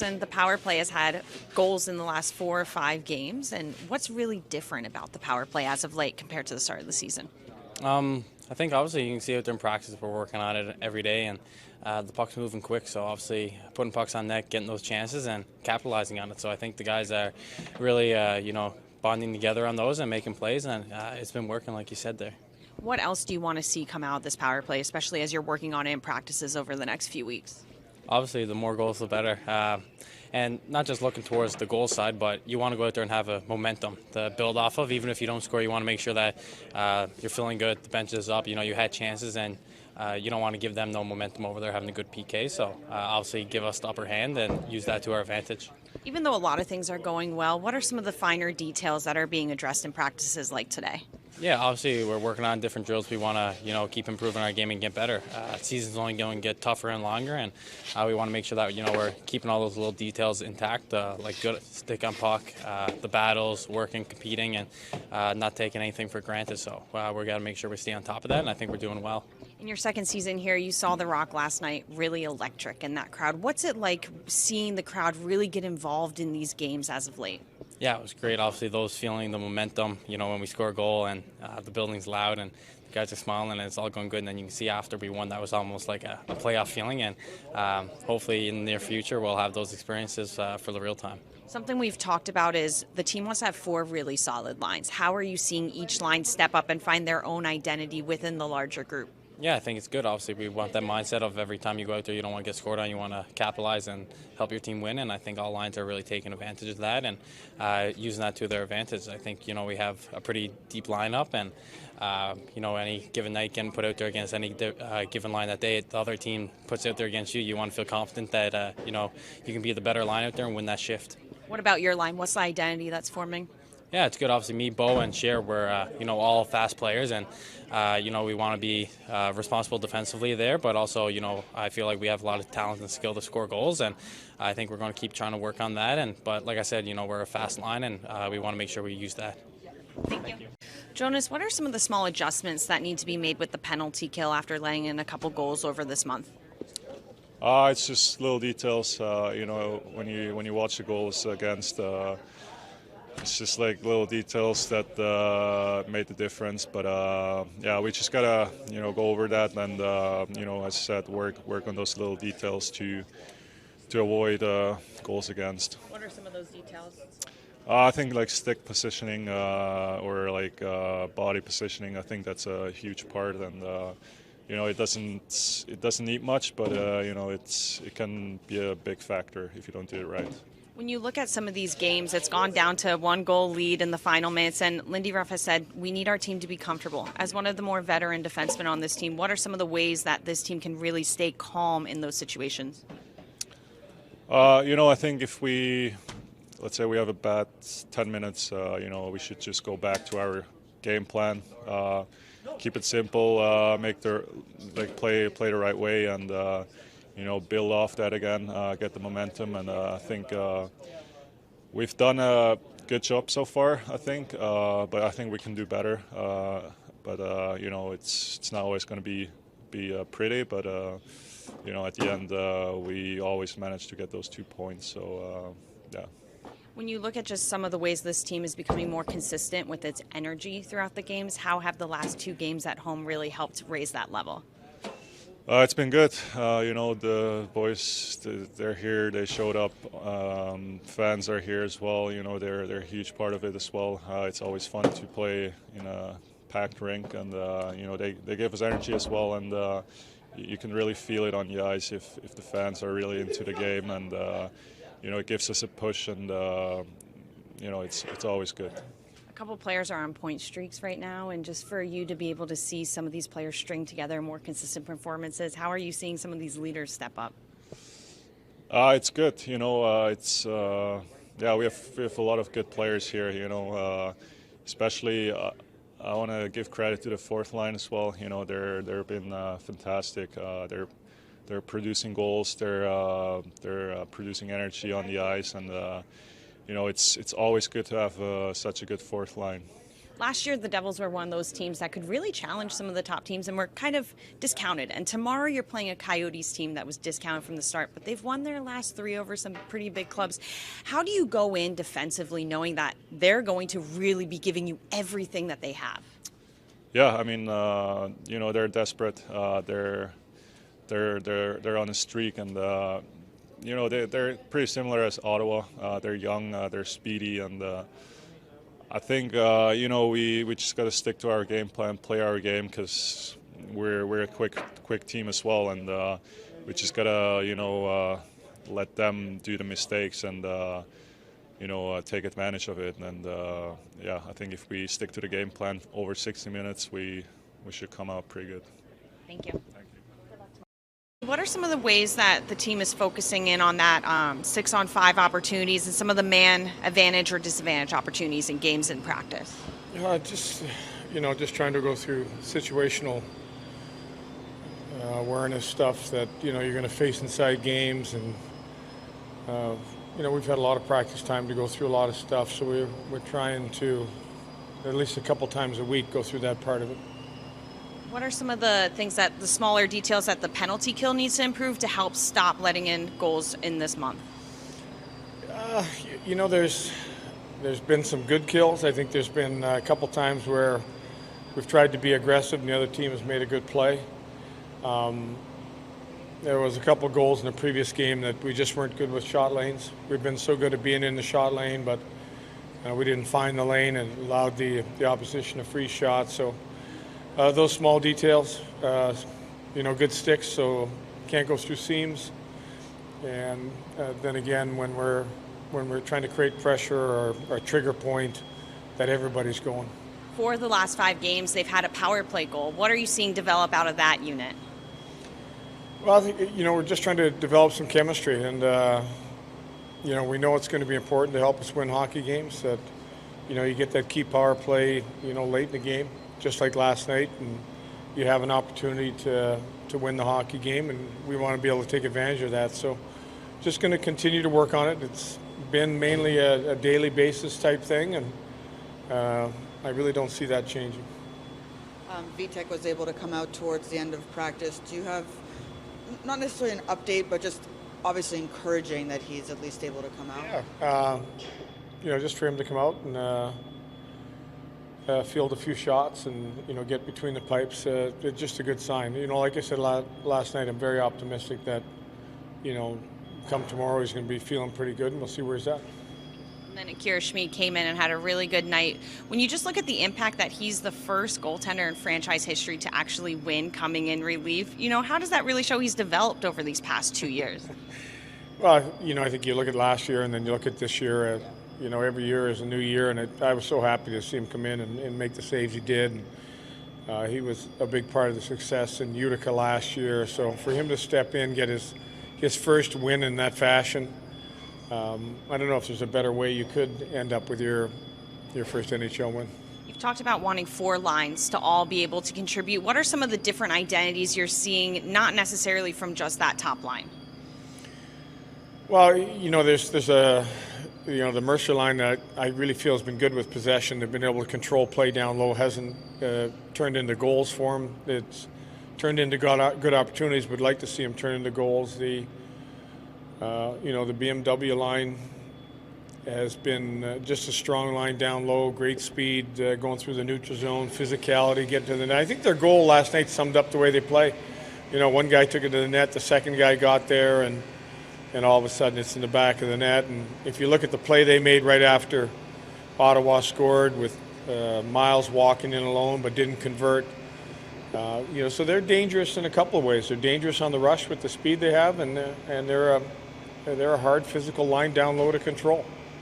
And the power play has had goals in the last 4 or 5 games. And what's really different about the power play as of late compared to the start of the season? I think obviously you can see out there in practice we're working on it every day, and the puck's moving quick. So obviously putting pucks on net, getting those chances, and capitalizing on it. So I think the guys are really, bonding together on those and making plays, and it's been working like you said there. What else do you want to see come out of this power play, especially as you're working on it in practices over the next few weeks? Obviously, the more goals, the better. And not just looking towards the goal side, but you want to go out there and have a momentum to build off of. Even if you don't score, you want to make sure that you're feeling good, the bench is up, you had chances, and you don't want to give them no momentum over there having a good PK. So obviously give us the upper hand and use that to our advantage. Even though a lot of things are going well, what are some of the finer details that are being addressed in practices like today? Yeah, obviously we're working on different drills. We want to, keep improving our game and get better. Season's only going to get tougher and longer, and we want to make sure that we're keeping all those little details intact, like good stick on puck, the battles, working, competing, and not taking anything for granted. So we're got to make sure we stay on top of that, and I think we're doing well. In your second season here, you saw the Rock last night, really electric in that crowd. What's it like seeing the crowd really get involved in these games as of late? Yeah, it was great. Obviously, those feeling the momentum, when we score a goal and the building's loud and the guys are smiling and it's all going good. And then you can see after we won, that was almost like a playoff feeling. And hopefully in the near future, we'll have those experiences for the real time. Something we've talked about is the team wants to have 4 really solid lines. How are you seeing each line step up and find their own identity within the larger group? Yeah, I think it's good. Obviously, we want that mindset of every time you go out there, you don't want to get scored on. You want to capitalize and help your team win. And I think all lines are really taking advantage of that and using that to their advantage. I think, we have a pretty deep lineup. And, any given night getting put out there against any given line that the other team puts out there against you, you want to feel confident that, you can be the better line out there and win that shift. What about your line? What's the identity that's forming? Yeah, it's good. Obviously, me, Bo, and Cher, we're all fast players, and we want to be responsible defensively there. But also, I feel like we have a lot of talent and skill to score goals, and I think we're going to keep trying to work on that. But like I said, we're a fast line, and we want to make sure we use that. Thank you. Jonas, what are some of the small adjustments that need to be made with the penalty kill after letting in a couple goals over this month? It's just little details. When you watch the goals against. It's just like little details that made the difference, but we just gotta go over that and as I said, work on those little details to avoid goals against. What are some of those details? I think like stick positioning or like body positioning. I think that's a huge part, and it doesn't need much, but it can be a big factor if you don't do it right. When you look at some of these games, it's gone down to 1-goal lead in the final minutes, and Lindy Ruff has said we need our team to be comfortable. As one of the more veteran defensemen on this team, what are some of the ways that this team can really stay calm in those situations? I think if let's say we have a bad 10 minutes, we should just go back to our game plan, keep it simple, play the right way, and build off that again, get the momentum, and I think we've done a good job so far, I think, but I think we can do better. It's not always going to be pretty, but at the end we always manage to get those 2 points. So yeah. When you look at just some of the ways this team is becoming more consistent with its energy throughout the games, how have the last 2 games at home really helped raise that level? It's been good. The boys, they're here. They showed up. Fans are here as well. They're a huge part of it as well. It's always fun to play in a packed rink, and they give us energy as well. And you can really feel it on the ice if the fans are really into the game, and it gives us a push, and it's always good. A couple players are on point streaks right now, and just for you to be able to see some of these players string together more consistent performances, how are you seeing some of these leaders step up? It's good. We have a lot of good players here. Especially I want to give credit to the fourth line as well. They've been fantastic. They're producing goals. They're producing energy on the ice, and it's always good to have such a good fourth line. Last year, the Devils were one of those teams that could really challenge some of the top teams and were kind of discounted. And tomorrow you're playing a Coyotes team that was discounted from the start, but they've won their last 3 over some pretty big clubs. How do you go in defensively knowing that they're going to really be giving you everything that they have? Yeah, I mean, they're desperate. They're on a streak, and they're pretty similar as Ottawa. They're young, they're speedy, and I think we just got to stick to our game plan, play our game, because we're a quick team as well, and we just gotta let them do the mistakes and take advantage of it. And I think if we stick to the game plan over 60 minutes, we should come out pretty good. Thank you. What are some of the ways that the team is focusing in on that 6-on-5 opportunities and some of the man advantage or disadvantage opportunities in games and practice? Just trying to go through situational awareness stuff that you're going to face inside games, and we've had a lot of practice time to go through a lot of stuff, so we're trying to at least a couple times a week go through that part of it. What are some of the things the smaller details that the penalty kill needs to improve to help stop letting in goals in this month? There's been some good kills. I think there's been a couple times where we've tried to be aggressive and the other team has made a good play. There was a couple goals in the previous game that we just weren't good with shot lanes. We've been so good at being in the shot lane, but we didn't find the lane and allowed the opposition a free shot. So those small details, good sticks, so can't go through seams. And then again, when we're trying to create pressure or a trigger point, that everybody's going. For the last 5 games, they've had a power play goal. What are you seeing develop out of that unit? Well, I think, we're just trying to develop some chemistry, and we know it's going to be important to help us win hockey games. That you get that key power play, late in the game, just like last night, and you have an opportunity to win the hockey game, and we want to be able to take advantage of that. So, just going to continue to work on it. It's been mainly a daily basis type thing, and I really don't see that changing. Vitek was able to come out towards the end of practice. Do you have, not necessarily an update, but just obviously encouraging that he's at least able to come out? Yeah, just for him to come out and field a few shots and, get between the pipes, it's just a good sign. Like I said last night, I'm very optimistic that, come tomorrow he's going to be feeling pretty good, and we'll see where he's at. And then Akira Schmid came in and had a really good night. When you just look at the impact that he's the first goaltender in franchise history to actually win coming in relief, how does that really show he's developed over these past 2 years? Well, I think you look at last year and then you look at this year, every year is a new year, and I was so happy to see him come in and make the saves he did. And, he was a big part of the success in Utica last year, so for him to step in, get his first win in that fashion, I don't know if there's a better way you could end up with your first NHL win. You've talked about wanting 4 lines to all be able to contribute. What are some of the different identities you're seeing, not necessarily from just that top line? Well, there's the Mercer line that I really feel has been good with possession. They've been able to control play down low, hasn't turned into goals for them. It's turned into good opportunities. Would like to see them turn into goals. The BMW line has been just a strong line down low, great speed, going through the neutral zone, physicality, getting to the net. I think their goal last night summed up the way they play. One guy took it to the net, the second guy got there, and all of a sudden it's in the back of the net. And if you look at the play they made right after Ottawa scored with Miles walking in alone but didn't convert, so they're dangerous in a couple of ways. They're dangerous on the rush with the speed they have, and they're a hard physical line down low to control.